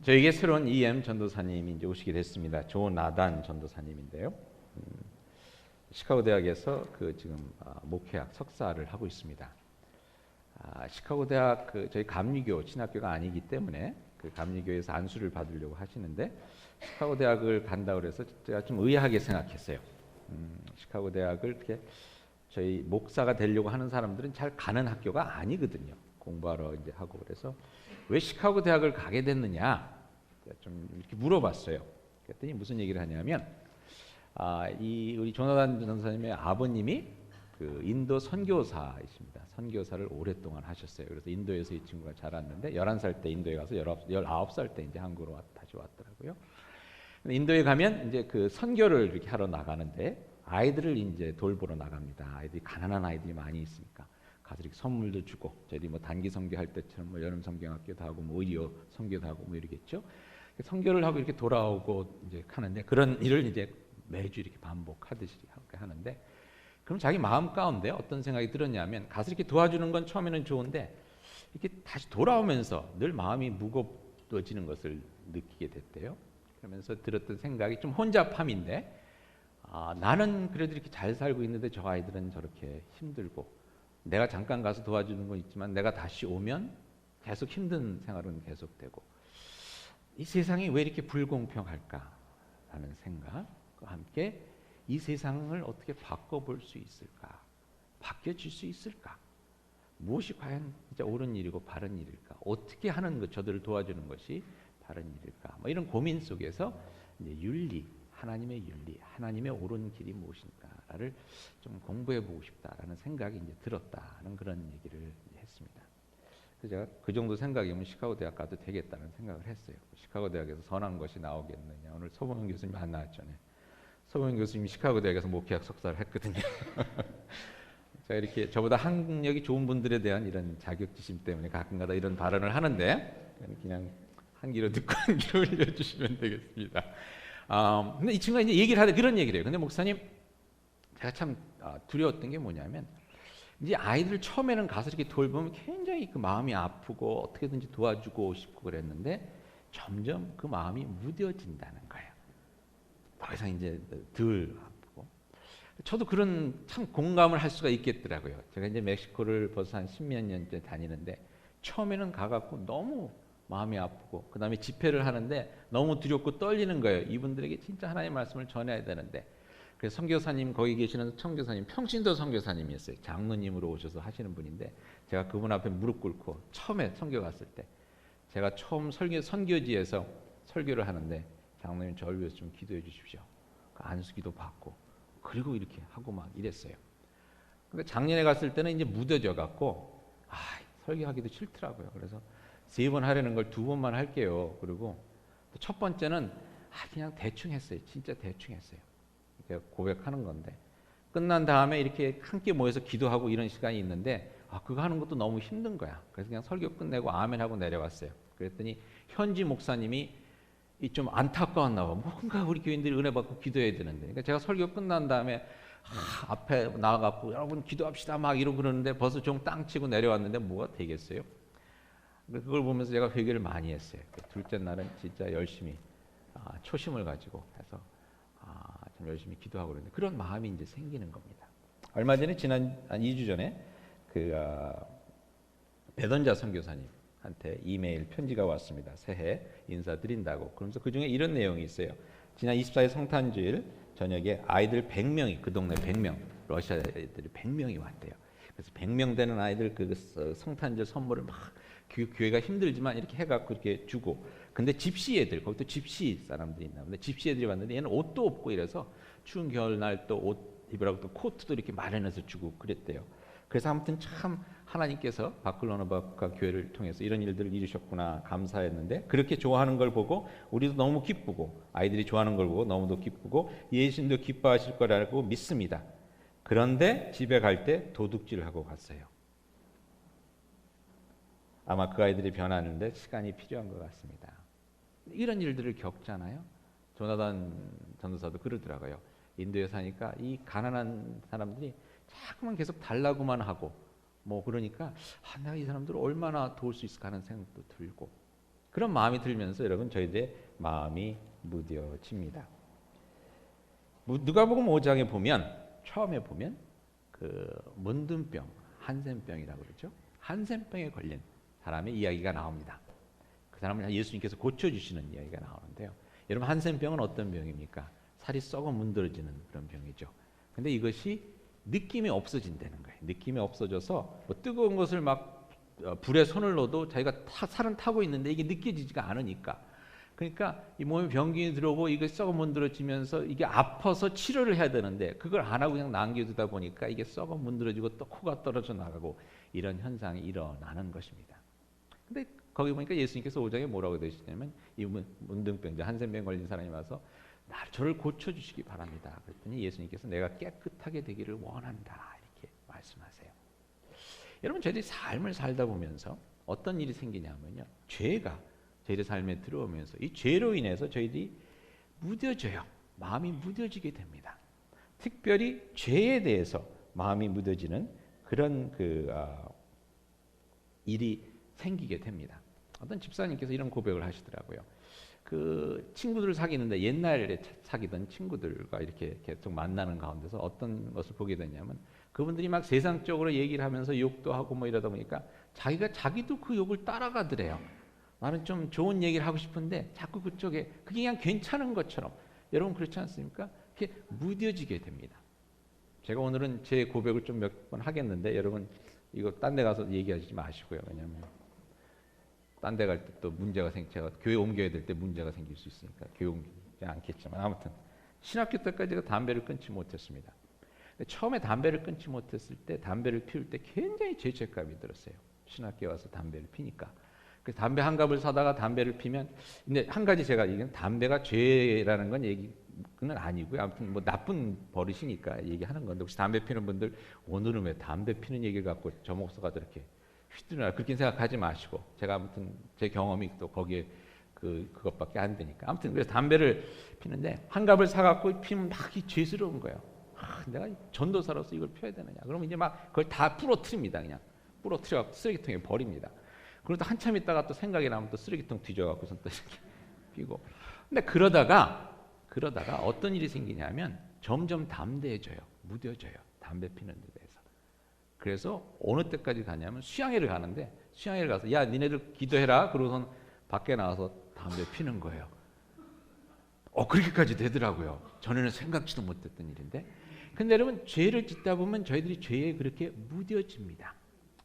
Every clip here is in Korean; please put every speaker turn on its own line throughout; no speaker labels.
저에게 새로운 EM 전도사님이 이제 오시게 됐습니다. 조나단 전도사님인데요. 시카고 대학에서 지금 목회학 석사를 하고 있습니다. 시카고 대학 저희 감리교 신학교가 아니기 때문에 그 감리교에서 안수를 받으려고 하시는데 시카고 대학을 간다 그래서 제가 좀 의아하게 생각했어요. 시카고 대학을 그렇게 저희 목사가 되려고 하는 사람들은 잘 가는 학교가 아니거든요. 공부하러 이제 하고 그래서 왜 시카고 대학을 가게 됐느냐 좀 이렇게 물어봤어요. 그랬더니 무슨 얘기를 하냐면 우리 조나단 전사님의 아버님이 인도 선교사이십니다. 선교사를 오랫동안 하셨어요. 그래서 인도에서 이 친구가 자랐는데 11살 때 인도에 가서 19살 때 이제 한국으로 다시 왔더라고요. 인도에 가면 이제 선교를 이렇게 하러 나가는데 아이들을 이제 돌보러 나갑니다. 아이들이 가난한 아이들이 많이 있으니까 가서 이렇게 선물도 주고 저희 단기 선교할 때처럼 여름 선교학교도 하고 의료 선교도 하고 이러겠죠. 선교를 하고 이렇게 돌아오고 이제 하는데 그런 일을 이제 매주 이렇게 반복하듯이 하는데 그럼 자기 마음 가운데 어떤 생각이 들었냐면 가서 이렇게 도와주는 건 처음에는 좋은데 이렇게 다시 돌아오면서 늘 마음이 무거워지는 것을 느끼게 됐대요. 그러면서 들었던 생각이 좀 혼잡함인데 나는 그래도 이렇게 잘 살고 있는데 저 아이들은 저렇게 힘들고 내가 잠깐 가서 도와주는 건 있지만 내가 다시 오면 계속 힘든 생활은 계속되고 이 세상이 왜 이렇게 불공평할까라는 생각과 함께 이 세상을 어떻게 바꿔볼 수 있을까? 바뀌어질 수 있을까? 무엇이 과연 진짜 옳은 일이고 바른 일일까? 어떻게 하는 것, 저들을 도와주는 것이 바른 일일까? 이런 고민 속에서 이제 윤리, 하나님의 윤리, 하나님의 옳은 길이 무엇인가를 좀 공부해보고 싶다라는 생각이 이제 들었다는 그런 얘기를 했습니다. 그래서 제가 그 정도 생각이면 시카고 대학 가도 되겠다는 생각을 했어요. 시카고 대학에서 선한 것이 나오겠느냐. 오늘 서봉현 교수님 안 나왔잖아요. 서봉현 교수님이 시카고 대학에서 목회학 석사를 했거든요. 제가 이렇게 저보다 학력이 좋은 분들에 대한 이런 자격지심 때문에 가끔가다 이런 발언을 하는데 그냥 한 귀로 듣고 한 귀로 흘려주시면 되겠습니다. 근데 이 친구가 이제 얘기를 하는데 그런 얘기를 해요. 근데 목사님, 제가 참 두려웠던 게 뭐냐면 이제 아이들 처음에는 가서 이렇게 돌보면 굉장히 마음이 아프고 어떻게든지 도와주고 싶고 그랬는데 점점 그 마음이 무뎌진다는 거예요. 더 이상 이제 덜 아프고. 저도 그런 참 공감을 할 수가 있겠더라고요. 제가 이제 멕시코를 벌써 한 10몇 년째 다니는데 처음에는 가갖고 너무 마음이 아프고 그 다음에 집회를 하는데 너무 두렵고 떨리는 거예요. 이분들에게 진짜 하나님의 말씀을 전해야 되는데 그래서 선교사님 거기 계시는 선교사님 평신도 선교사님이었어요. 장로님으로 오셔서 하시는 분인데 제가 그분 앞에 무릎 꿇고 처음에 선교 갔을 때 제가 처음 선교지에서 설교를 하는데 장로님 저를 위해서 좀 기도해 주십시오. 안수기도 받고 그리고 이렇게 하고 막 이랬어요. 근데 작년에 갔을 때는 이제 무뎌져 갖고 설교하기도 싫더라고요. 그래서 3번 하려는 걸 2번만 할게요. 그리고 첫 번째는 그냥 대충 했어요. 진짜 대충 했어요. 고백하는 건데 끝난 다음에 이렇게 함께 모여서 기도하고 이런 시간이 있는데 그거 하는 것도 너무 힘든 거야. 그래서 그냥 설교 끝내고 아멘 하고 내려왔어요. 그랬더니 현지 목사님이 좀 안타까웠나 봐. 뭔가 우리 교인들이 은혜 받고 기도해야 되는데 그러니까 제가 설교 끝난 다음에 앞에 나와갖고 여러분 기도합시다 막 이러고 그러는데 벌써 좀 땅 치고 내려왔는데 뭐가 되겠어요? 그걸 보면서 제가 회개를 많이 했어요. 둘째 날은 진짜 열심히 초심을 가지고 해서 좀 열심히 기도하고 그러는데 그런 마음이 이제 생기는 겁니다. 얼마 전에 지난 2주 전에 배던자 선교사님한테 이메일 편지가 왔습니다. 새해 인사드린다고. 그러면서 그 중에 이런 내용이 있어요. 지난 24일 성탄주일 저녁에 아이들 100명이 그 동네 100명 러시아 애들이 100명이 왔대요. 그래서 100명 되는 아이들 성탄절 선물을 막 교회가 힘들지만 이렇게 해갖고 이렇게 주고 근데 집시 애들 거기 또 집시 사람들이 있나 근데 집시 애들이 왔는데 얘는 옷도 없고 이래서 추운 겨울날 또 옷 입으라고 또 코트도 이렇게 마련해서 주고 그랬대요. 그래서 아무튼 참 하나님께서 바클로나바카 교회를 통해서 이런 일들을 이루셨구나 감사했는데 그렇게 좋아하는 걸 보고 우리도 너무 기쁘고 아이들이 좋아하는 걸 보고 너무도 기쁘고 예수님도 기뻐하실 거라고 믿습니다. 그런데 집에 갈 때 도둑질을 하고 갔어요. 아마 그 아이들이 변하는데 시간이 필요한 것 같습니다. 이런 일들을 겪잖아요. 조나단 전도사도 그러더라고요. 인도에 사니까 이 가난한 사람들이 자꾸만 계속 달라고만 하고 그러니까 내가 이 사람들을 얼마나 도울 수 있을까 하는 생각도 들고 그런 마음이 들면서 여러분 저희들의 마음이 무뎌집니다. 누가복음 5장에 보면 처음에 보면 그 문둥병, 한센병이라고 그러죠. 한센병에 걸린 사람의 이야기가 나옵니다. 그 사람을 예수님께서 고쳐주시는 이야기가 나오는데요. 여러분 한센병은 어떤 병입니까? 살이 썩어 문드러지는 그런 병이죠. 근데 이것이 느낌이 없어진다는 거예요. 느낌이 없어져서 뭐 뜨거운 것을 막 불에 손을 넣어도 자기가 살은 타고 있는데 이게 느껴지지가 않으니까. 그러니까 이 몸에 병균이 들어오고 이게 썩어 문드러지면서 이게 아파서 치료를 해야 되는데 그걸 안 하고 그냥 남겨두다 보니까 이게 썩어 문드러지고 또 코가 떨어져 나가고 이런 현상이 일어나는 것입니다. 근데 거기 보니까 예수님께서 5장에 뭐라고 되시냐면 이 문둥병자 한센병 걸린 사람이 와서 저를 고쳐주시기 바랍니다. 그랬더니 예수님께서 내가 깨끗하게 되기를 원한다 이렇게 말씀하세요. 여러분 저희들이 삶을 살다 보면서 어떤 일이 생기냐면요. 죄가 저희들 삶에 들어오면서 이 죄로 인해서 저희들이 무뎌져요. 마음이 무뎌지게 됩니다. 특별히 죄에 대해서 마음이 무뎌지는 그런 일이 생기게 됩니다. 어떤 집사님께서 이런 고백을 하시더라고요. 그 친구들을 사귀는데 옛날에 사귀던 친구들과 이렇게 계속 만나는 가운데서 어떤 것을 보게 되냐면 그분들이 막 세상적으로 얘기를 하면서 욕도 하고 뭐 이러다 보니까 자기도 그 욕을 따라가더래요. 나는 좀 좋은 얘기를 하고 싶은데 자꾸 그쪽에 그게 그냥 괜찮은 것처럼 여러분 그렇지 않습니까? 그게 무뎌지게 됩니다. 제가 오늘은 제 고백을 좀 몇 번 하겠는데 여러분 이거 딴 데 가서 얘기하지 마시고요. 왜냐하면 딴 데 갈 때 또 문제가 제가 교회 옮겨야 될 때 문제가 생길 수 있으니까 교회 옮기지 않겠지만 아무튼 신학교 때까지 제가 담배를 끊지 못했습니다. 처음에 담배를 끊지 못했을 때 담배를 피울 때 굉장히 죄책감이 들었어요. 신학교에 와서 담배를 피니까. 그래서 담배 한 갑을 사다가 담배를 피면 근데 한 가지 제가 얘기는 담배가 죄라는 건 얘기는 아니고요. 아무튼 뭐 나쁜 버릇이니까 얘기하는 건데 혹시 담배 피는 분들 오늘은 왜 담배 피는 얘기를 갖고 저 목사가 저렇게 휘두르나 그렇게 생각하지 마시고 제가 아무튼 제 경험이 또 거기에 그것밖에 안 되니까 아무튼 그래서 담배를 피는데 한 갑을 사갖고 피면 막 죄스러운 거예요. 내가 전도사로서 이걸 펴야 되느냐? 그러면 이제 막 그걸 다 부러뜨립니다. 그냥 부러뜨려 쓰레기통에 버립니다. 그러다 한참 있다가 또 생각이 나면 또 쓰레기통 뒤져갖고선 또 이렇게 피고. 근데 그러다가 어떤 일이 생기냐면 점점 담대해져요. 무뎌져요. 담배 피는 데 대해서. 그래서 어느 때까지 가냐면 수양회를 가는데 수양회를 가서 야 니네들 기도해라. 그러고선 밖에 나와서 담배 피는 거예요. 그렇게까지 되더라고요. 전에는 생각지도 못했던 일인데. 근데 여러분 죄를 짓다 보면 저희들이 죄에 그렇게 무뎌집니다.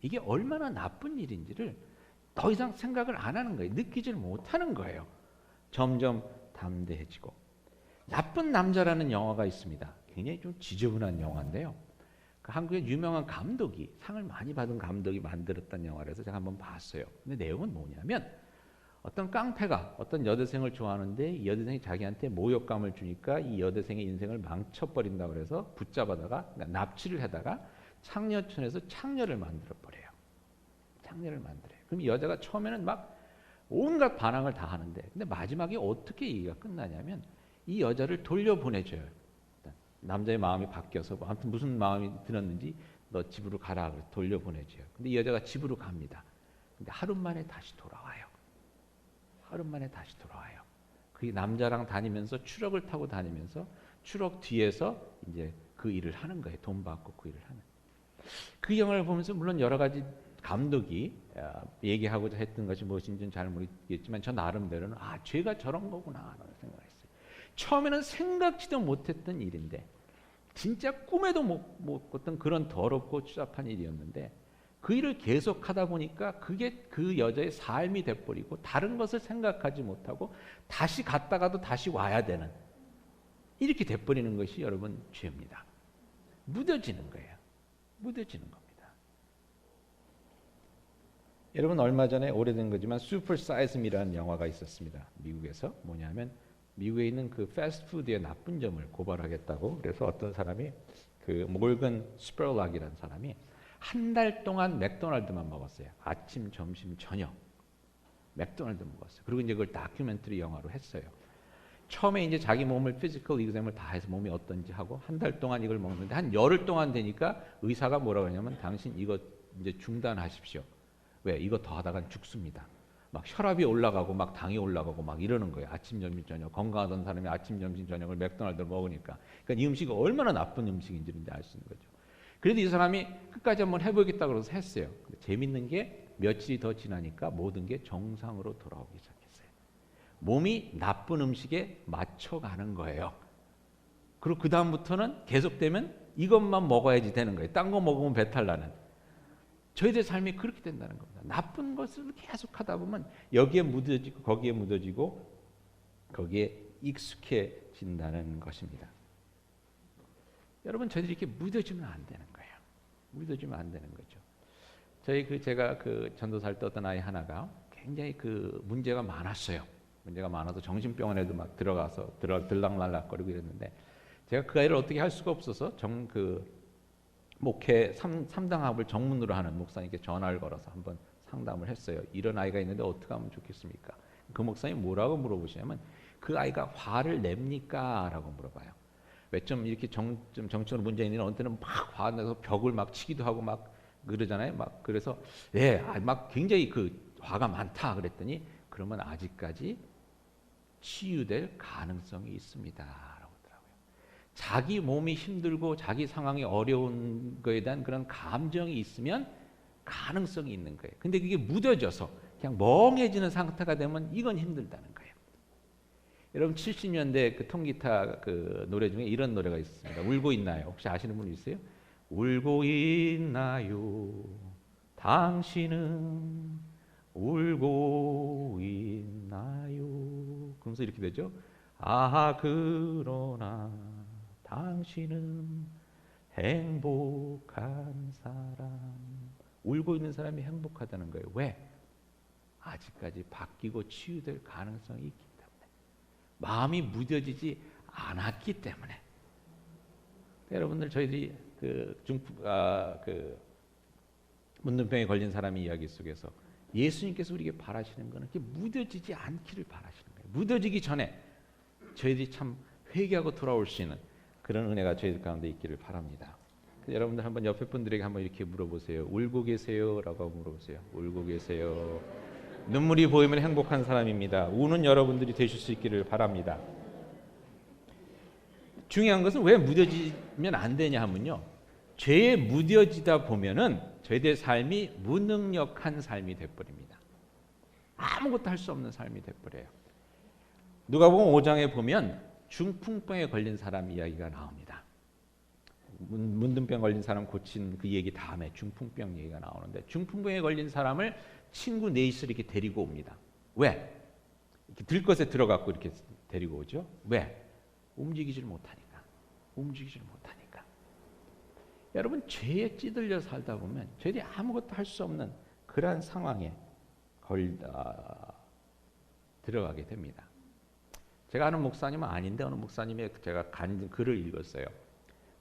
이게 얼마나 나쁜 일인지를 더 이상 생각을 안 하는 거예요. 느끼질 못하는 거예요. 점점 담대해지고. 나쁜 남자라는 영화가 있습니다. 굉장히 좀 지저분한 영화인데요. 그 한국의 유명한 감독이 상을 많이 받은 감독이 만들었던 영화라서 제가 한번 봤어요. 근데 내용은 뭐냐면 어떤 깡패가 어떤 여대생을 좋아하는데 이 여대생이 자기한테 모욕감을 주니까 이 여대생의 인생을 망쳐버린다고 해서 붙잡아다가 납치를 하다가 창녀촌에서 창녀를 만들어버려요. 창녀를 만들어요. 그럼 이 여자가 처음에는 막 온갖 반항을 다 하는데 근데 마지막에 어떻게 얘기가 끝나냐면 이 여자를 돌려보내줘요. 남자의 마음이 바뀌어서 아무튼 무슨 마음이 들었는지 너 집으로 가라 돌려보내줘요. 근데 이 여자가 집으로 갑니다. 근데 하루 만에 다시 돌아와요. 하루 만에 다시 돌아와요. 그 남자랑 다니면서 추럭을 타고 다니면서 추럭 뒤에서 이제 그 일을 하는 거예요. 돈 받고 그 일을 하는. 그 영화를 보면서 물론 여러 가지 감독이 얘기하고자 했던 것이 무엇인지는 잘 모르겠지만 저 나름대로는 죄가 저런 거구나 라는 생각을 했어요. 처음에는 생각지도 못했던 일인데 진짜 꿈에도 못 꿨던 그런 더럽고 추잡한 일이었는데 그 일을 계속하다 보니까 그게 그 여자의 삶이 돼버리고 다른 것을 생각하지 못하고 다시 갔다가도 다시 와야 되는 이렇게 돼버리는 것이 여러분 죄입니다. 무뎌지는 거예요. 무뎌지는 겁니다. 여러분 얼마 전에 오래된 거지만 슈퍼 사이즈 미라는 영화가 있었습니다. 미국에서 뭐냐면 미국에 있는 그 패스트푸드의 나쁜 점을 고발하겠다고 그래서 어떤 사람이 그 몰건 스퍼락이라는 사람이 한 달 동안 맥도날드만 먹었어요. 아침, 점심, 저녁 맥도날드 먹었어요. 그리고 이제 그걸 다큐멘터리 영화로 했어요. 처음에 이제 자기 몸을 피지컬 이그잼을 다 해서 몸이 어떤지 하고 한 달 동안 이걸 먹는데 한 열흘 동안 되니까 의사가 뭐라고 하냐면 당신 이거 이제 중단하십시오. 왜? 이거 더 하다간 죽습니다. 막 혈압이 올라가고 막 당이 올라가고 막 이러는 거예요. 아침, 점심, 저녁. 건강하던 사람이 아침, 점심, 저녁을 맥도날드를 먹으니까. 그러니까 이 음식이 얼마나 나쁜 음식인지를 알 수 있는 거죠. 그래도 이 사람이 끝까지 한번 해보겠다고 해서 했어요. 근데 재밌는 게 며칠이 더 지나니까 모든 게 정상으로 돌아오기 시작했어요. 몸이 나쁜 음식에 맞춰가는 거예요. 그리고 그 다음부터는 계속되면 이것만 먹어야지 되는 거예요. 딴 거 먹으면 배탈 나는. 저희들 삶이 그렇게 된다는 겁니다. 나쁜 것을 계속 하다 보면 여기에 묻어지고 거기에 묻어지고 거기에 익숙해진다는 것입니다. 여러분, 저희들이 이렇게 묻어지면 안 되는 거예요. 묻어지면 안 되는 거죠. 제가 전도사를 떴던 아이 하나가 굉장히 문제가 많았어요. 문제가 많아서 정신병원에도 막 들어가서 들락날락거리고 이랬는데, 제가 그 아이를 어떻게 할 수가 없어서 목회 3당합을 정문으로 하는 목사님께 전화를 걸어서 한번 상담을 했어요. 이런 아이가 있는데 어떻게 하면 좋겠습니까? 그 목사님이 뭐라고 물어보시냐면, 그 아이가 화를 냅니까? 라고 물어봐요. 왜 좀 이렇게 정적으로 문제 있는 어느 때는 막 화내서 벽을 막 치기도 하고 막 그러잖아요. 막 그래서 막 굉장히 화가 많다 그랬더니, 그러면 아직까지 치유될 가능성이 있습니다. 라고 하더라고요. 자기 몸이 힘들고 자기 상황이 어려운 거에 대한 그런 감정이 있으면 가능성이 있는 거예요. 근데 그게 묻어져서 그냥 멍해지는 상태가 되면 이건 힘들다는 거예요. 여러분, 70년대 통기타 노래 중에 이런 노래가 있습니다. 울고 있나요? 혹시 아시는 분 있어요? 울고 있나요? 당신은 울고 있나요? 그러면서 이렇게 되죠. 그러나 당신은 행복한 사람. 울고 있는 사람이 행복하다는 거예요. 왜? 아직까지 바뀌고 치유될 가능성이 있기 때문에. 마음이 무뎌지지 않았기 때문에. 여러분들, 저희들이 문둥병에 걸린 사람의 이야기 속에서 예수님께서 우리에게 바라시는 것은 이렇게 무뎌지지 않기를 바라시는 거예요. 무뎌지기 전에 저희들이 참 회개하고 돌아올 수 있는 그런 은혜가 저희들 가운데 있기를 바랍니다. 여러분들 한번 옆에 분들에게 한번 이렇게 물어보세요. 울고 계세요? 라고 물어보세요. 울고 계세요? 눈물이 보이면 행복한 사람입니다. 우는 여러분들이 되실 수 있기를 바랍니다. 중요한 것은 왜 무뎌지면 안 되냐 하면요, 죄에 무뎌지다 보면은 저희들의 삶이 무능력한 삶이 돼버립니다. 아무것도 할 수 없는 삶이 돼버려요. 누가복음 5장에 보면 중풍병에 걸린 사람 이야기가 나옵니다. 문둥병 걸린 사람 고친 그 얘기 다음에 중풍병 얘기가 나오는데, 중풍병에 걸린 사람을 친구 넷이 이렇게 데리고 옵니다. 왜? 이렇게 들것에 들어갖고 이렇게 데리고 오죠. 왜? 움직이질 못하니까. 움직이질 못하니까. 여러분, 죄에 찌들려 살다 보면 저희들이 아무것도 할 수 없는 그러한 상황에 들어가게 됩니다. 제가 아는 목사님은 아닌데, 어느 목사님의 제가 글을 읽었어요.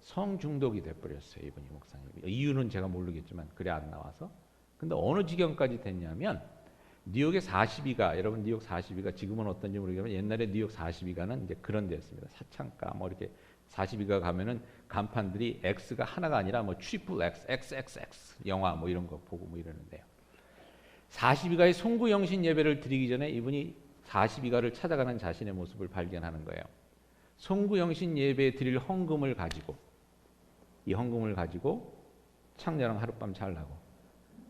성중독이 돼버렸어요, 이분이 목사님. 이유는 제가 모르겠지만 그래 안 나와서. 근데 어느 지경까지 됐냐면, 뉴욕의 42가, 여러분 뉴욕 42가 지금은 어떤지 모르겠지만 옛날에 뉴욕 42가는 이제 그런 데였습니다. 사창가 뭐 이렇게 42가 가면은 간판들이 X가 하나가 아니라 뭐 트리플 X, XXX 영화 뭐 이런 거 보고 뭐 이러는데요. 42가의 송구영신 예배를 드리기 전에 이분이 42가를 찾아가는 자신의 모습을 발견하는 거예요. 송구영신 예배 드릴 헌금을 가지고, 이 헌금을 가지고 창녀랑 하룻밤 자려고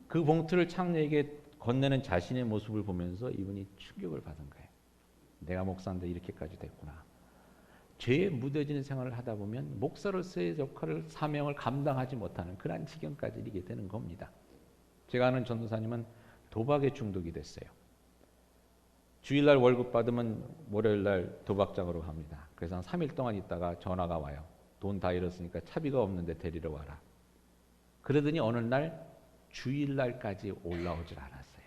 그 봉투를 창녀에게 건네는 자신의 모습을 보면서 이분이 충격을 받은 거예요. 내가 목사인데 이렇게까지 됐구나. 죄에 묻어지는 생활을 하다 보면 목사로서의 역할을, 사명을 감당하지 못하는 그런 지경까지 이르게 되는 겁니다. 제가 아는 전도사님은 도박에 중독이 됐어요. 주일날 월급 받으면 월요일날 도박장으로 갑니다. 그래서 한 3일 동안 있다가 전화가 와요. 돈 다 잃었으니까 차비가 없는데 데리러 와라. 그러더니 어느 날 주일날까지 올라오질 않았어요.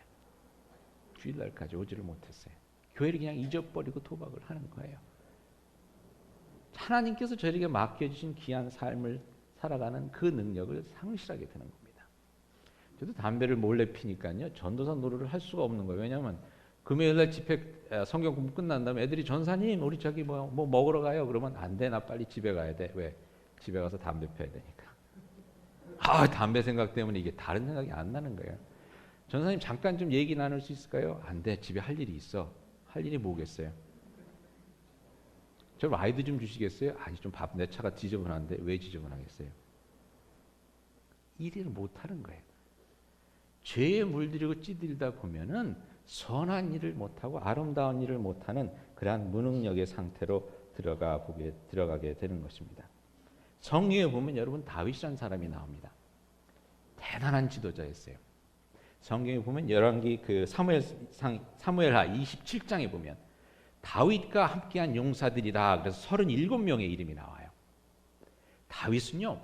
주일날까지 오지를 못했어요. 교회를 그냥 잊어버리고 도박을 하는 거예요. 하나님께서 저에게 맡겨주신 귀한 삶을 살아가는 그 능력을 상실하게 되는 겁니다. 저도 담배를 몰래 피니까요, 전도사 노릇을 할 수가 없는 거예요. 왜냐하면 금요일날 집회 성경 공부 끝난 다음에 애들이, 전사님 우리 저기 뭐 먹으러 가요. 그러면 안 돼, 나 빨리 집에 가야 돼. 왜? 집에 가서 담배 펴야 되니까. 담배 생각 때문에 이게 다른 생각이 안 나는 거예요. 전사님 잠깐 좀 얘기 나눌 수 있을까요? 안 돼. 집에 할 일이 있어. 할 일이 뭐겠어요? 저 와이드 좀 주시겠어요? 아니 좀 내 차가 지저분한데 왜 지저분하겠어요? 일을 못하는 거예요. 죄에 물들이고 찌들다 보면은 선한 일을 못하고 아름다운 일을 못하는 그러한 무능력의 상태로 들어가게 되는 것입니다. 성경에 보면 여러분 다윗이라는 사람이 나옵니다. 대단한 지도자였어요. 성경에 보면 열왕기 그 사무엘하 27장에 보면 다윗과 함께한 용사들이다. 그래서 37명의 이름이 나와요. 다윗은요,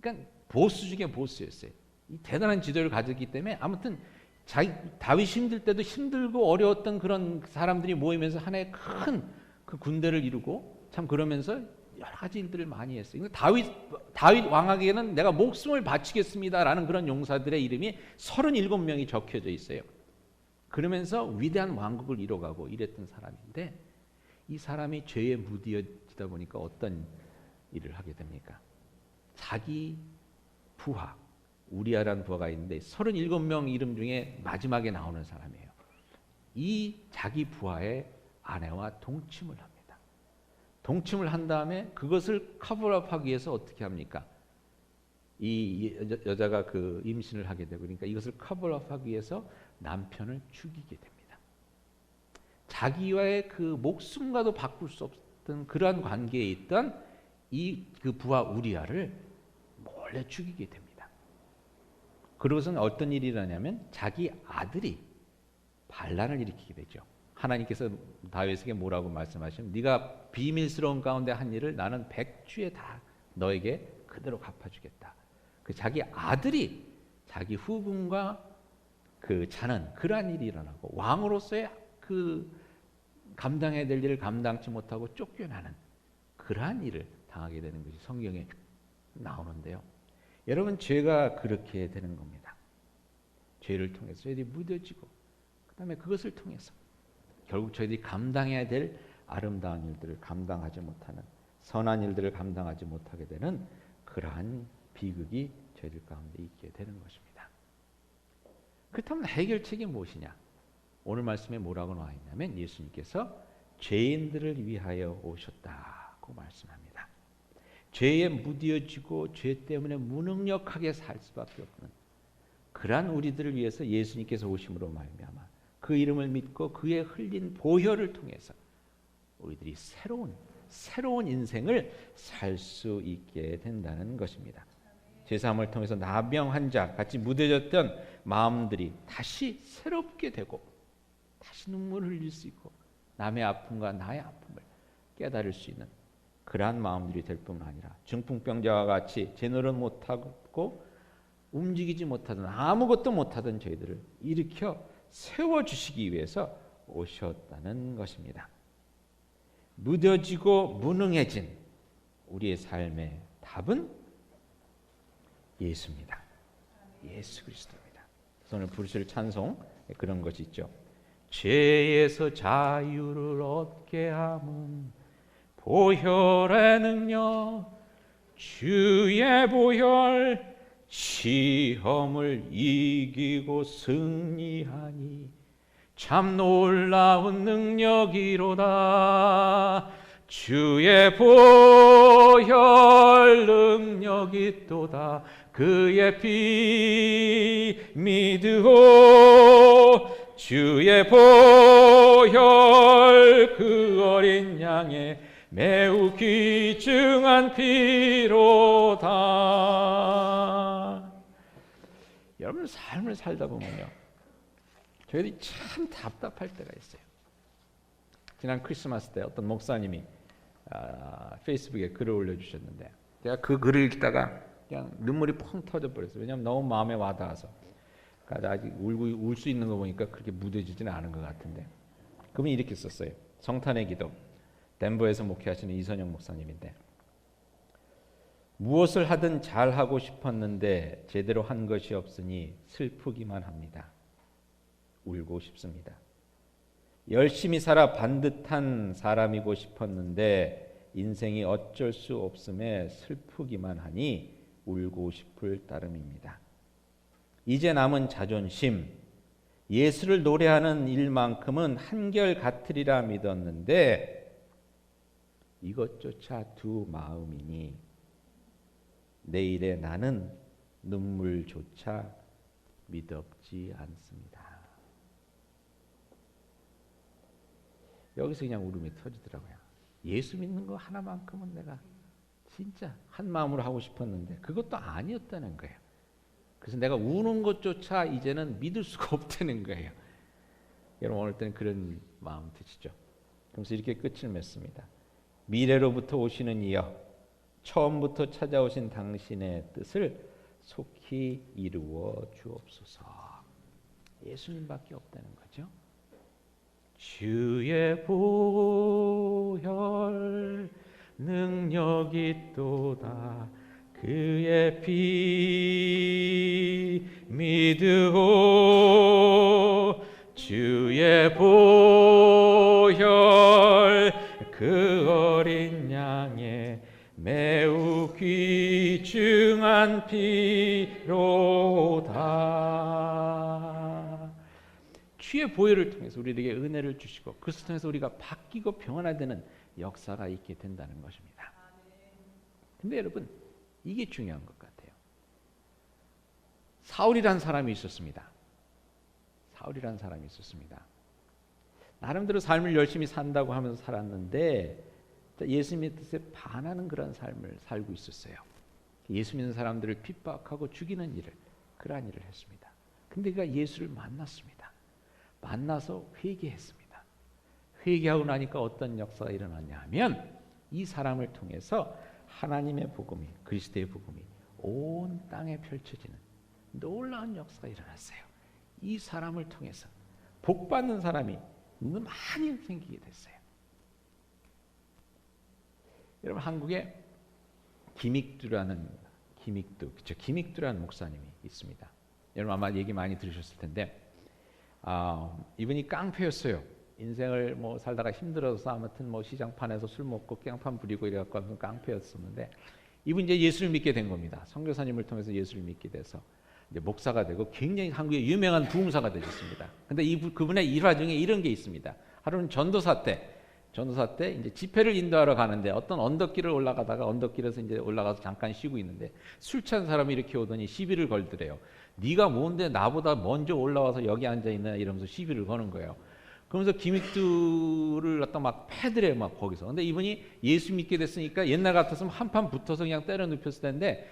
그러니까 보스 중에 보스였어요. 이 대단한 지도를 가졌기 때문에 아무튼 다윗 힘들 때도 힘들고 어려웠던 그런 사람들이 모이면서 하나의 큰 그 군대를 이루고 참 그러면서 여러 가지 일들을 많이 했어요. 다윗 왕에게는 내가 목숨을 바치겠습니다라는 그런 용사들의 이름이 37명이 적혀져 있어요. 그러면서 위대한 왕국을 이뤄가고 이랬던 사람인데 이 사람이 죄에 무디어지다 보니까 어떤 일을 하게 됩니까? 자기 부하 우리아라는 부하가 있는데 37명 이름 중에 마지막에 나오는 사람이에요. 이 자기 부하의 아내와 동침을 합니다. 동침을 한 다음에 그것을 커버업하기 위해서 어떻게 합니까? 이 여자가 그 임신을 하게 되고 그러니까 이것을 커버업하기 위해서 남편을 죽이게 됩니다. 자기와의 그 목숨과도 바꿀 수 없던 그러한 관계에 있던 이 그 부하 우리아를 몰래 죽이게 됩니다. 그러고서는 어떤 일이 일어나냐면 자기 아들이 반란을 일으키게 되죠. 하나님께서 다윗에게 뭐라고 말씀하시면 네가 비밀스러운 가운데 한 일을 나는 100주에 다 너에게 그대로 갚아주겠다. 그 자기 아들이 자기 후궁과 그 자는 그러한 일이 일어나고 왕으로서의 그 감당해야 될 일을 감당치 못하고 쫓겨나는 그러한 일을 당하게 되는 것이 성경에 나오는데요. 여러분 죄가 그렇게 되는 겁니다. 죄를 통해서 저희들이 무뎌지고 그다음에 그것을 통해서 결국 저희들이 감당해야 될 아름다운 일들을 감당하지 못하는 선한 일들을 감당하지 못하게 되는 그러한 비극이 저희들 가운데 있게 되는 것입니다. 그렇다면 해결책이 무엇이냐? 오늘 말씀에 뭐라고 나와 있냐면 예수님께서 죄인들을 위하여 오셨다고 말씀합니다. 죄에 무디어지고 죄 때문에 무능력하게 살 수밖에 없는 그러한 우리들을 위해서 예수님께서 오심으로 말미암아 그 이름을 믿고 그의 흘린 보혈을 통해서 우리들이 새로운 인생을 살 수 있게 된다는 것입니다. 제사함을 통해서 나병 환자 같이 무뎌졌던 마음들이 다시 새롭게 되고 다시 눈물을 흘릴 수 있고 남의 아픔과 나의 아픔을 깨달을 수 있는 그러한 마음들이 될 뿐만 아니라 중풍병자와 같이 제노릇 못하고 움직이지 못하던 아무것도 못하던 저희들을 일으켜 세워주시기 위해서 오셨다는 것입니다. 무뎌지고 무능해진 우리의 삶의 답은 예수입니다. 예수 그리스도입니다. 오늘 부르실 찬송 그런 것이 있죠. 죄에서 자유를 얻게 함은 보혈의 능력 주의 보혈 시험을 이기고 승리하니 참 놀라운 능력이로다. 주의 보혈 능력이 또다. 그의 피 믿으오. 주의 보혈 그 어린 양의 매우 귀중한 피로다. 여러분 삶을 살다 보면요 저희들이 참 답답할 때가 있어요. 지난 크리스마스 때 어떤 목사님이 페이스북에 글을 올려주셨는데 제가 그 글을 읽다가 그냥 눈물이 펑 터져 버렸어요. 왜냐하면 너무 마음에 와닿아서. 그러니까 아직 울 수 있는 거 보니까 그렇게 무뎌지지는 않은 것 같은데 그분이 이렇게 썼어요. 성탄의 기도. 덴버에서 목회하시는 이선영 목사님인데 무엇을 하든 잘하고 싶었는데 제대로 한 것이 없으니 슬프기만 합니다. 울고 싶습니다. 열심히 살아 반듯한 사람이고 싶었는데 인생이 어쩔 수 없음에 슬프기만 하니 울고 싶을 따름입니다. 이제 남은 자존심, 예수를 노래하는 일만큼은 한결 같으리라 믿었는데 이것조차 두 마음이니 내일의 나는 눈물조차 미덥지 않습니다. 여기서 그냥 울음이 터지더라고요. 예수 믿는 거 하나만큼은 내가 진짜 한 마음으로 하고 싶었는데 그것도 아니었다는 거예요. 그래서 내가 우는 것조차 이제는 믿을 수가 없다는 거예요. 여러분 오늘 때는 그런 마음 드시죠? 그래서 이렇게 끝을 맺습니다. 미래로부터 오시는 이여 처음부터 찾아오신 당신의 뜻을 속히 이루어 주옵소서. 예수님밖에 없다는 거죠. 주의 보혈 능력이 있도다. 그의 피 믿으오. 주의 보혈 그 어린 양의 매우 귀중한 피로다. 주의 보혈을 통해서 우리에게 은혜를 주시고 그것을 통해서 우리가 바뀌고 변화되는 역사가 있게 된다는 것입니다. 근데 여러분 이게 중요한 것 같아요. 사울이라는 사람이 있었습니다. 사울이라는 사람이 있었습니다. 나름대로 삶을 열심히 산다고 하면서 살았는데 예수님의 뜻에 반하는 그런 삶을 살고 있었어요. 예수 믿는 사람들을 핍박하고 죽이는 일을, 그러한 일을 했습니다. 근데 그가 예수를 만났습니다. 만나서 회개했습니다. 회개하고 나니까 어떤 역사가 일어났냐 하면 이 사람을 통해서 하나님의 복음이, 그리스도의 복음이 온 땅에 펼쳐지는 놀라운 역사가 일어났어요. 이 사람을 통해서 복받는 사람이 많이 생기게 됐어요. 여러분 한국에 김익두라는 목사님이 있습니다. 여러분 아마 얘기 많이 들으셨을 텐데 이분이 깡패였어요. 인생을 뭐 살다가 힘들어서 아무튼 뭐 시장판에서 술 먹고 깽판 부리고 이래갖고 깡패였었는데 이분 이제 예수를 믿게 된 겁니다. 선교사님을 통해서 예수를 믿게 돼서 이제 목사가 되고 굉장히 한국의 유명한 부흥사가 되셨습니다. 근데 그분의 일화 중에 이런 게 있습니다. 하루는 전도사 때 이제 집회를 인도하러 가는데 어떤 언덕길을 올라가다가 언덕길에서 이제 올라가서 잠깐 쉬고 있는데 술 취한 사람이 이렇게 오더니 시비를 걸더래요. 네가 뭔데 나보다 먼저 올라와서 여기 앉아 있나 이러면서 시비를 거는 거예요. 그러면서 김익두를 갖다 막 패드래요, 막 거기서. 근데 이분이 예수 믿게 됐으니까 옛날 같았으면 한판 붙어서 그냥 때려 눕혔을 텐데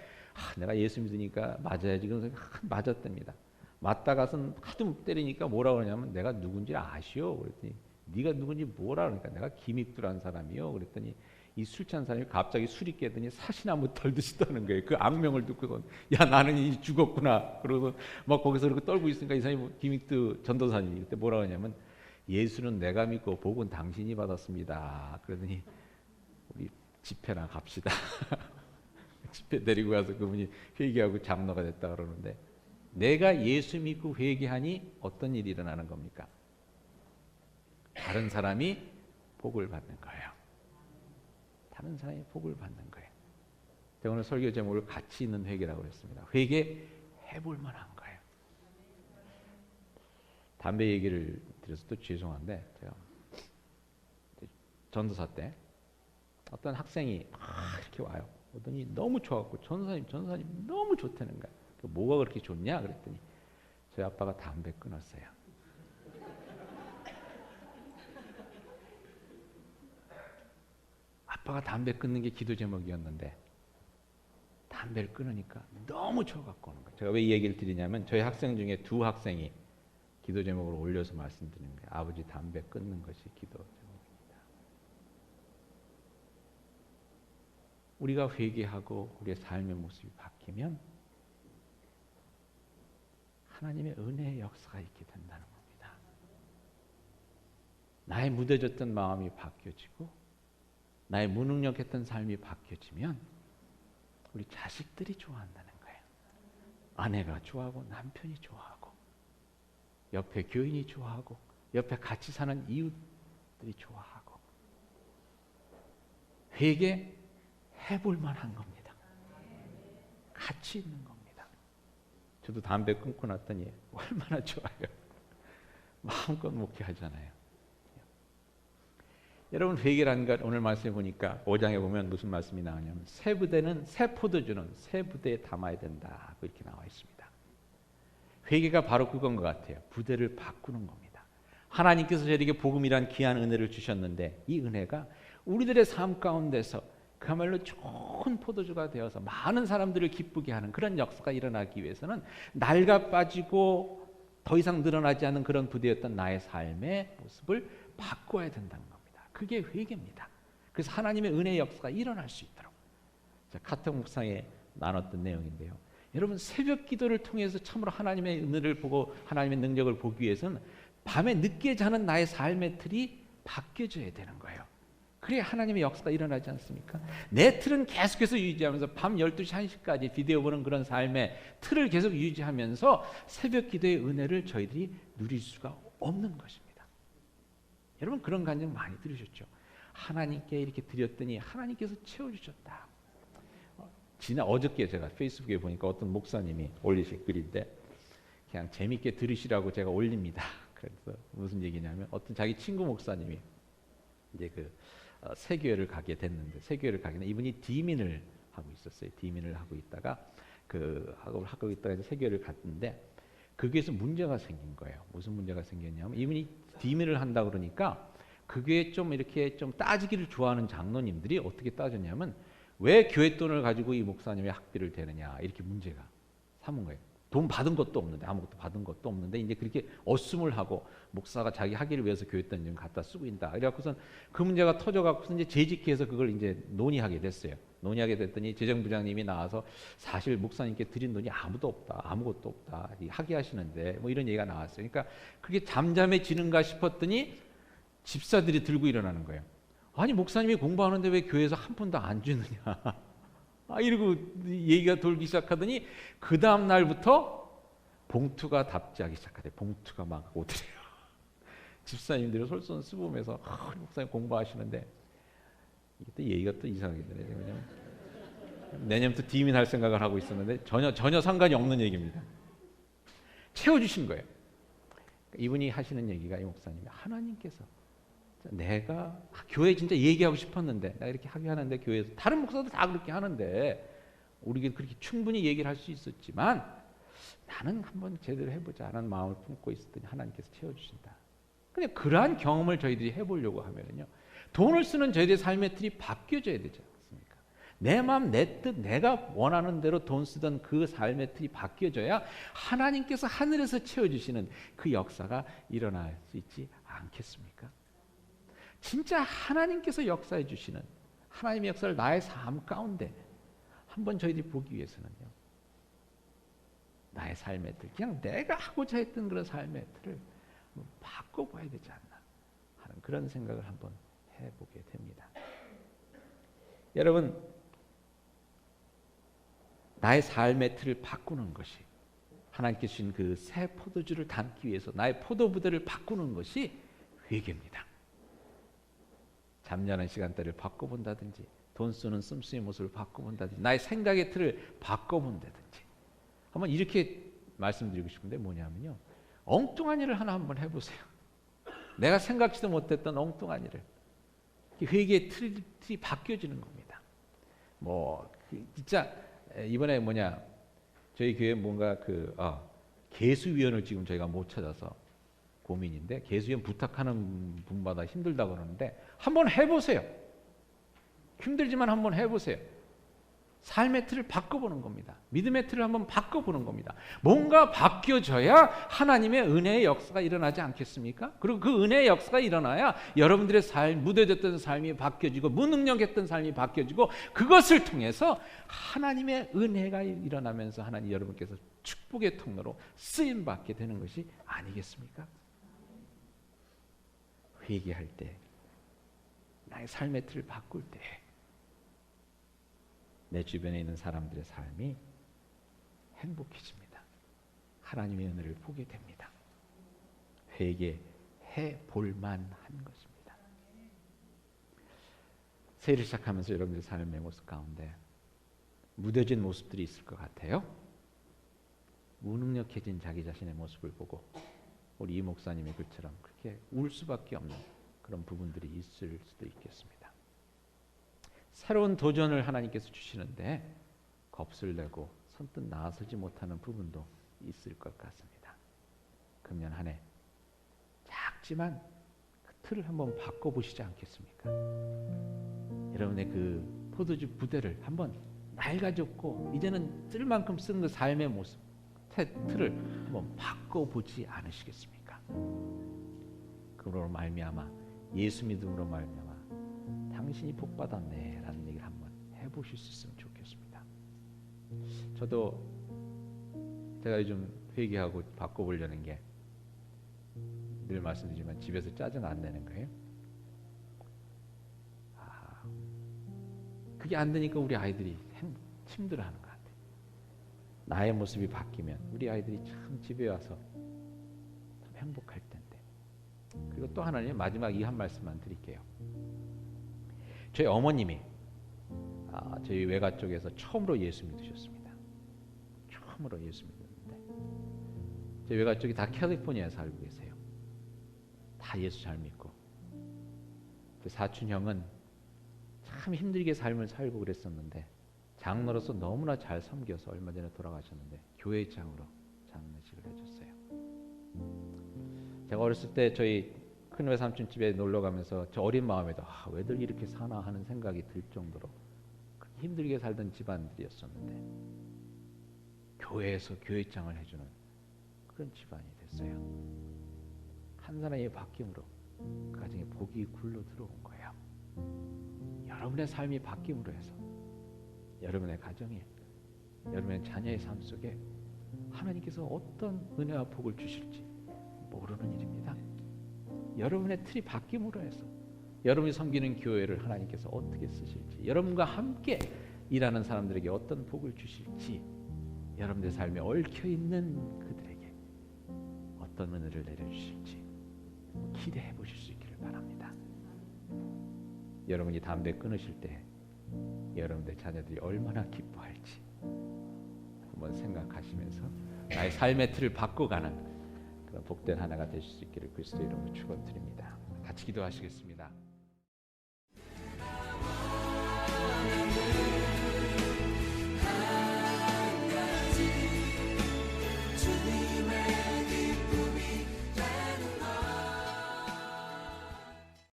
내가 예수 믿으니까 맞아야지. 그래서 맞았답니다. 맞다가서 하도 때리니까 뭐라 그러냐면 내가 누군지 아시오? 그랬더니 네가 누군지 뭐라 그러니까 내가 김익두라는 사람이요. 그랬더니 이 술 취한 사람이 갑자기 술이 깨더니 사시나무 털듯이 떠는 거예요. 그 악명을 듣고 야 나는 이제 죽었구나. 그러고 막 거기서 그렇게 떨고 있으니까 이 사람이 김익두 전도사님이 그때 뭐라 그러냐면 예수는 내가 믿고 복은 당신이 받았습니다. 그러더니 우리 집회나 갑시다. 집회 데리고 가서 그분이 회개하고 장로가 됐다 그러는데 내가 예수 믿고 회개하니 어떤 일이 일어나는 겁니까? 다른 사람이 복을 받는 거예요. 다른 사람이 복을 받는 거예요. 제가 오늘 설교 제목을 가치 있는 회개라고 했습니다. 회개해볼 만한 거예요. 담배 얘기를 드려서 또 죄송한데 제가 전도사 때 어떤 학생이 이렇게 와요. 오더니 너무 좋아갖고 전도사님 너무 좋다는 거야. 뭐가 그렇게 좋냐 그랬더니 저희 아빠가 담배 끊었어요. 아빠가 담배 끊는 게 기도 제목이었는데 담배를 끊으니까 너무 좋아갖고 오는 거예요. 제가 왜 이 얘기를 드리냐면 저희 학생 중에 두 학생이 기도 제목으로 올려서 말씀드리는 거예요. 아버지 담배 끊는 것이 기도 제목입니다. 우리가 회개하고 우리의 삶의 모습이 바뀌면 하나님의 은혜의 역사가 있게 된다는 겁니다. 나의 무뎌졌던 마음이 바뀌어지고 나의 무능력했던 삶이 바뀌어지면 우리 자식들이 좋아한다는 거예요. 아내가 좋아하고 남편이 좋아하고 옆에 교인이 좋아하고 옆에 같이 사는 이웃들이 좋아하고 회개해볼 만한 겁니다. 가치 있는 겁니다. 저도 담배 끊고 났더니 얼마나 좋아요. 마음껏 목회하잖아요. 여러분, 회개라는 것 오늘 말씀해 보니까 5장에 보면 무슨 말씀이 나오냐면 새 부대는 새 포도주는 새 부대에 담아야 된다, 이렇게 나와 있습니다. 회개가 바로 그건 것 같아요. 부대를 바꾸는 겁니다. 하나님께서 저에게 복음이란 귀한 은혜를 주셨는데 이 은혜가 우리들의 삶 가운데서 그야말로 좋은 포도주가 되어서 많은 사람들을 기쁘게 하는 그런 역사가 일어나기 위해서는 낡아 빠지고 더 이상 늘어나지 않는 그런 부대였던 나의 삶의 모습을 바꿔야 된다는 겁니다. 그게 회개입니다. 그래서 하나님의 은혜의 역사가 일어날 수 있도록. 자, 카톡 묵상에 나눴던 내용인데요. 여러분, 새벽 기도를 통해서 참으로 하나님의 은혜를 보고 하나님의 능력을 보기 위해서는 밤에 늦게 자는 나의 삶의 틀이 바뀌어져야 되는 거예요. 그래야 하나님의 역사가 일어나지 않습니까? 내 틀은 계속해서 유지하면서 밤 12시, 1시까지 비디오 보는 그런 삶의 틀을 계속 유지하면서 새벽 기도의 은혜를 저희들이 누릴 수가 없는 것입니다. 여러분, 그런 간증 많이 들으셨죠? 하나님께 이렇게 드렸더니 하나님께서 채워주셨다. 어저께 제가 페이스북에 보니까 어떤 목사님이 올리신 글인데 그냥 재밌게 들으시라고 제가 올립니다. 그래서 무슨 얘기냐면 어떤 자기 친구 목사님이 이제 새 교회를 가게 됐는데, 새 교회를 가기는 이분이 디민을 하고 있었어요. 디민을 하고 있다가 하고 있다가 이제 새 교회를 갔는데 거기에서 문제가 생긴 거예요. 무슨 문제가 생겼냐면 이분이 디민을 한다 그러니까 그게 좀 이렇게 좀 따지기를 좋아하는 장로님들이 어떻게 따졌냐면 왜 교회 돈을 가지고 이 목사님의 학비를 대느냐, 이렇게 문제가 삼은 거예요. 돈 받은 것도 없는데, 아무것도 받은 것도 없는데 이제 그렇게 어슴을 하고 목사가 자기 학위를 위해서 교회 돈 좀 갖다 쓰고 있다. 그래갖고선 그 문제가 터져갖고서 이제 재직해서 그걸 이제 논의하게 됐어요. 논의하게 됐더니 재정부장님이 나와서 사실 목사님께 드린 돈이 아무것도 없다. 학위하시는데 뭐 이런 얘기가 나왔어요. 그러니까 그게 잠잠해지는가 싶었더니 집사들이 들고 일어나는 거예요. 아니, 목사님이 공부하는데 왜 교회에서 한 푼도 안 주느냐. 이러고 얘기가 돌기 시작하더니 그 다음 날부터 봉투가 답지하기 시작하대. 봉투가 막 오더래요. 집사님들이 솔선수범해서 목사님 공부하시는데 이게 또 얘기가 또 이상하게 되네요. 내년부터 디민 할 생각을 하고 있었는데 전혀 상관이 없는 얘기입니다. 채워주신 거예요. 이분이 하시는 얘기가, 이 목사님이 하나님께서 내가 교회 진짜 얘기하고 싶었는데 내가 이렇게 하는데 교회에서 다른 목사도 다 그렇게 하는데 우리가 그렇게 충분히 얘기를 할 수 있었지만 나는 한번 제대로 해보자 하는 마음을 품고 있었더니 하나님께서 채워주신다. 근데 그러한 경험을 저희들이 해보려고 하면요, 돈을 쓰는 저희들의 삶의 틀이 바뀌어져야 되지 않습니까? 내 마음 내 뜻 내가 원하는 대로 돈 쓰던 그 삶의 틀이 바뀌어져야 하나님께서 하늘에서 채워주시는 그 역사가 일어날 수 있지 않겠습니까? 진짜 하나님께서 역사해 주시는 하나님의 역사를 나의 삶 가운데 한번 저희들이 보기 위해서는요, 나의 삶의 틀, 그냥 내가 하고자 했던 그런 삶의 틀을 바꿔봐야 되지 않나 하는 그런 생각을 한번 해보게 됩니다. 여러분, 나의 삶의 틀을 바꾸는 것이, 하나님께 주신 그 새 포도주를 담기 위해서 나의 포도부대를 바꾸는 것이 회개입니다. 잠자는 시간대를 바꿔본다든지, 돈 쓰는 씀씀이 모습을 바꿔본다든지, 나의 생각의 틀을 바꿔본다든지, 한번 이렇게 말씀드리고 싶은데 뭐냐면요, 엉뚱한 일을 하나 한번 해보세요. 내가 생각지도 못했던 엉뚱한 일을. 회개의 틀이 바뀌어지는 겁니다. 진짜 이번에 저희 교회 뭔가 개수위원을 지금 저희가 못 찾아서 고민인데, 개수위원 부탁하는 분마다 힘들다고 그러는데 한번 해보세요. 힘들지만 한번 해보세요. 삶의 틀을 바꿔보는 겁니다. 믿음의 틀을 한번 바꿔보는 겁니다. 뭔가 바뀌어져야 하나님의 은혜의 역사가 일어나지 않겠습니까? 그리고 그 은혜의 역사가 일어나야 여러분들의 삶, 무뎌졌던 삶이 바뀌어지고 무능력했던 삶이 바뀌어지고, 그것을 통해서 하나님의 은혜가 일어나면서 하나님 여러분께서 축복의 통로로 쓰임받게 되는 것이 아니겠습니까? 회개할 때, 나의 삶의 틀을 바꿀 때 내 주변에 있는 사람들의 삶이 행복해집니다. 하나님의 은혜를 보게 됩니다. 회개해 볼만한 것입니다. 새해를 시작하면서 여러분들의 삶의 모습 가운데 무뎌진 모습들이 있을 것 같아요. 무능력해진 자기 자신의 모습을 보고 우리 이 목사님의 글처럼 그렇게 울 수밖에 없는 그런 부분들이 있을 수도 있겠습니다. 새로운 도전을 하나님께서 주시는데 겁을 내고 선뜻 나서지 못하는 부분도 있을 것 같습니다. 금년 한 해 작지만 그 틀을 한번 바꿔보시지 않겠습니까? 여러분의 그 포도주 부대를 한번 낡아졌고 이제는 쓸 만큼 쓰는 그 삶의 모습, 틀을 한번 바꿔보지 않으시겠습니까? 그러므로 말미암아 예수 믿음으로 말미암아 당신이 복 받았네 라는 얘기를 한번 해보실 수 있으면 좋겠습니다. 저도 제가 요즘 회개하고 바꿔보려는 게 늘 말씀드리지만 집에서 짜증 안 내는 거예요. 그게 안 되니까 우리 아이들이 힘들어하는 것 같아요. 나의 모습이 바뀌면 우리 아이들이 참 집에 와서 참 행복할 텐데. 그리고 또 하나는 마지막 이 한 말씀만 드릴게요. 저희 어머님이 저희 외가 쪽에서 처음으로 예수 믿으셨습니다. 처음으로 예수 믿었는데 저희 외가 쪽이 다 캘리포니아에 살고 계세요. 다 예수 잘 믿고 사촌 형은 참 힘들게 삶을 살고 그랬었는데 장로로서 너무나 잘 섬겨서 얼마 전에 돌아가셨는데 교회장으로 장례식을 해줬어요. 제가 어렸을 때 저희 큰 외삼촌 집에 놀러 가면서 저 어린 마음에도 왜들 이렇게 사나 하는 생각이 들 정도로 힘들게 살던 집안들이었었는데 교회에서 교회장을 해주는 그런 집안이 됐어요. 한 사람의 바뀜으로 그 가정에 복이 굴러 들어온 거예요. 여러분의 삶이 바뀜으로 해서 여러분의 가정에 여러분의 자녀의 삶 속에 하나님께서 어떤 은혜와 복을 주실지 모르는 일입니다. 여러분의 틀이 바뀜으로 해서 여러분이 섬기는 교회를 하나님께서 어떻게 쓰실지, 여러분과 함께 일하는 사람들에게 어떤 복을 주실지, 여러분의 삶에 얽혀있는 그들에게 어떤 은혜를 내려주실지 기대해 보실 수 있기를 바랍니다. 여러분이 담배 끊으실 때 여러분의 자녀들이 얼마나 기뻐할지 한번 생각하시면서 나의 삶의 틀을 바꿔가는 그런 복된 하나가 되실 수 있기를 그리스도 이름으로 축원드립니다. 같이 기도하시겠습니다.